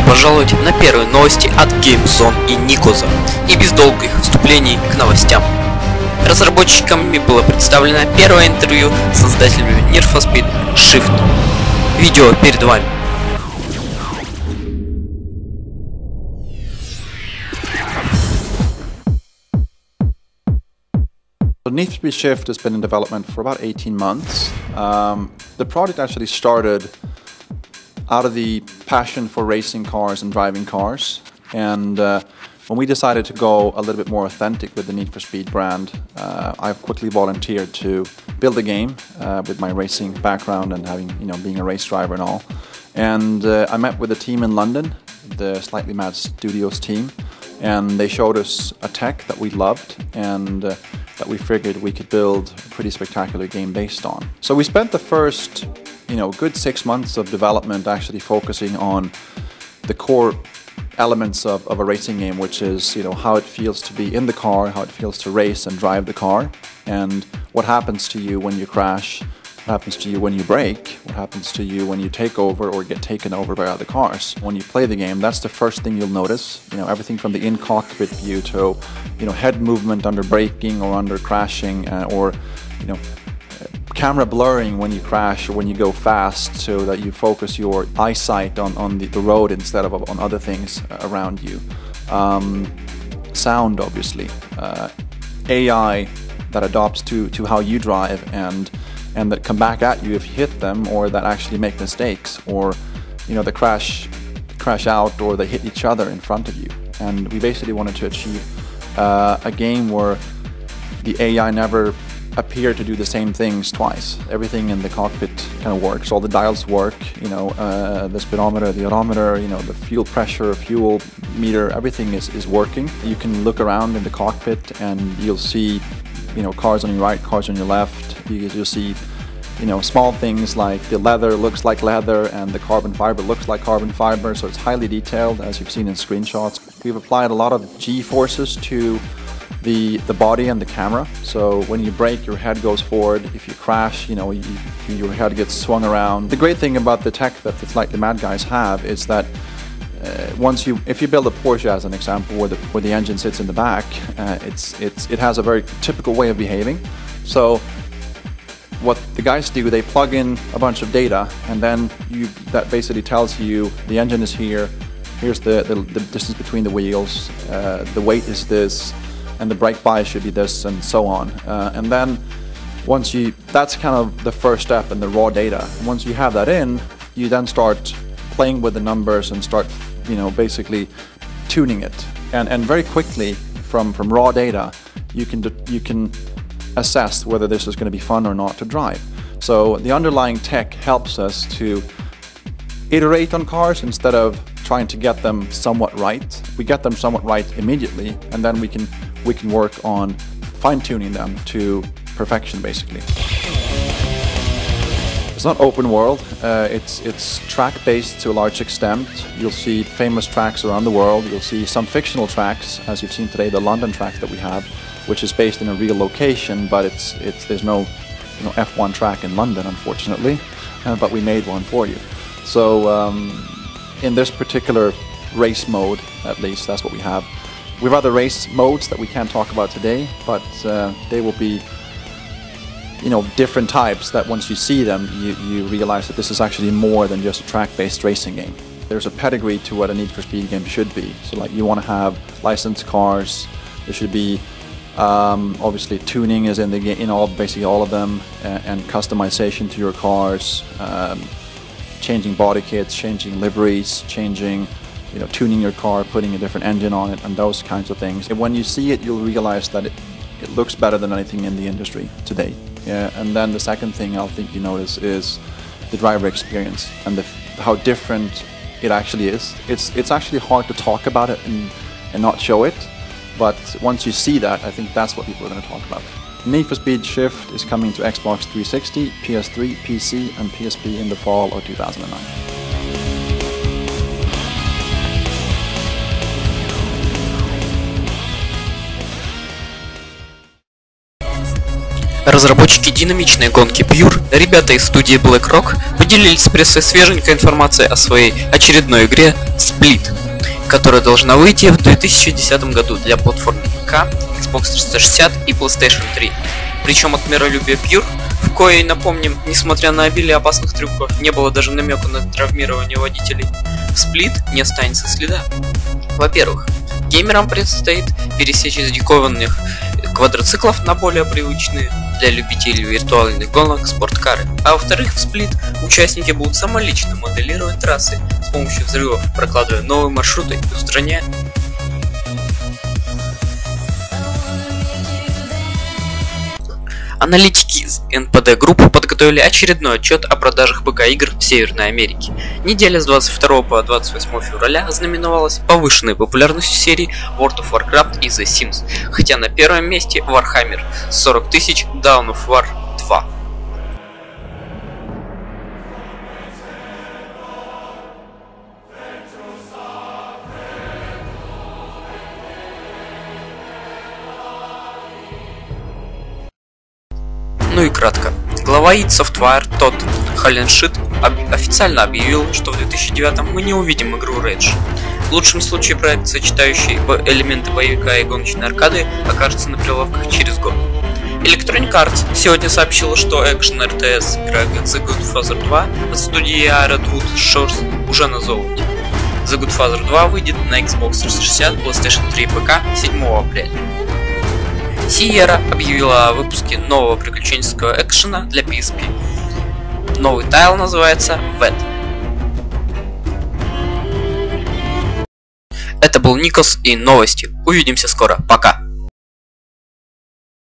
пожаловать на первые новости от GameZone и Никоза. И без долгих вступлений к новостям. Разработчиками было представлено первое интервью с создателями Need for Speed Shift. Видео перед вами. Need for Speed Shift has been in development for about 18 months. The project actually started out of the passion for racing cars and driving cars. And when we decided to go a little bit more authentic with the Need for Speed brand, I quickly volunteered to build a game with my racing background and having, being a race driver and all. And I met with a team in London, the Slightly Mad Studios team, and they showed us a tech that we loved and that we figured we could build a pretty spectacular game based on. So we spent the first, good 6 months of development actually focusing on the core elements of a racing game, which is, how it feels to be in the car, how it feels to race and drive the car, and what happens to you when you crash, what happens to you when you brake, what happens to you when you take over or get taken over by other cars. When you play the game, that's the first thing you'll notice. Everything from the in-cockpit view to, head movement under braking or under crashing, or, camera blurring when you crash or when you go fast, so that you focus your eyesight on the road instead of on other things around you. Sound, obviously. AI that adapts to how you drive and that come back at you if you hit them, or that actually make mistakes, or they crash out, or they hit each other in front of you. And we basically wanted to achieve a game where the AI never appear to do the same things twice. Everything in the cockpit kind of works. All the dials work. The speedometer, the odometer, the fuel pressure, fuel meter, everything is working. You can look around in the cockpit and you'll see cars on your right, cars on your left. You'll see small things like the leather looks like leather and the carbon fiber looks like carbon fiber, so it's highly detailed, as you've seen in screenshots. We've applied a lot of G-forces to the body and the camera, so when you brake, your head goes forward. If you crash, your head gets swung around. The great thing about the tech that the Slightly Mad guys have is that if you build a Porsche as an example, where the engine sits in the back, it has a very typical way of behaving. So what the guys do, they plug in a bunch of data, and then that basically tells you the engine is here, here's the distance between the wheels, the weight is this, and the brake bias should be this, and so on. And then that's kind of the first step in the raw data. And once you have that in, you then start playing with the numbers and start basically tuning it, and very quickly from raw data you can assess whether this is going to be fun or not to drive. So the underlying tech helps us to iterate on cars instead of trying to get them somewhat right. We get them somewhat right immediately, and then we can work on fine-tuning them to perfection, basically. It's not open world, it's track-based to a large extent. You'll see famous tracks around the world. You'll see some fictional tracks, as you've seen today, the London track that we have, which is based in a real location, but there's no F1 track in London, unfortunately, but we made one for you. So in this particular race mode, at least, that's what we have. We have other race modes that we can't talk about today, but they will be different types that once you see them, you realize that this is actually more than just a track-based racing game. There's a pedigree to what a Need for Speed game should be. So like, you want to have licensed cars. There should be obviously tuning is in the game, basically all of them, and customization to your cars, changing body kits, changing liveries, tuning your car, putting a different engine on it, and those kinds of things. And when you see it, you'll realize that it looks better than anything in the industry today. Yeah, and then the second thing I think you notice is the driver experience and how different it actually is. It's actually hard to talk about it and not show it, but once you see that, I think that's what people are going to talk about. Need for Speed Shift is coming to Xbox 360, PS3, PC, and PSP in the fall of 2009. Разработчики динамичной гонки Pure, ребята из студии BlackRock, поделились с прессой свеженькой информацией о своей очередной игре Split, которая должна выйти в 2010 году для платформ ПК, Xbox 360 и PlayStation 3. Причем от миролюбия Pure, в коей, напомним, несмотря на обилие опасных трюков, не было даже намека на травмирование водителей, в Split не останется следа. Во-первых, геймерам предстоит пересечь из дикованных квадроциклов на более привычные для любителей виртуальных гонок спорткары. А во-вторых, в Split участники будут самолично моделировать трассы с помощью взрывов, прокладывая новые маршруты и устраняя. Аналитики из NPD Group подготовили очередной отчет о продажах ПК-игр в Северной Америке. Неделя с 22 по 28 февраля знаменовалась повышенной популярностью серии World of Warcraft и The Sims, хотя на первом месте Warhammer 40 000 Dawn of War 2. Ну и кратко. Глава id Software Тодд Холленшит официально объявил, что в 2009 мы не увидим игру Rage. В лучшем случае проект, сочетающий элементы боевика и гоночной аркады, окажется на прилавках через год. Electronic Arts сегодня сообщила, что экшен RTS игра The Good Father 2 от студии Redwood Shores уже на золоте. The Good Father 2 выйдет на Xbox 360, PlayStation 3 и ПК 7 апреля. Sierra объявила о выпуске нового приключенческого экшена для PSP. Новый тайл называется Wet. Это был Никос и новости. Увидимся скоро. Пока.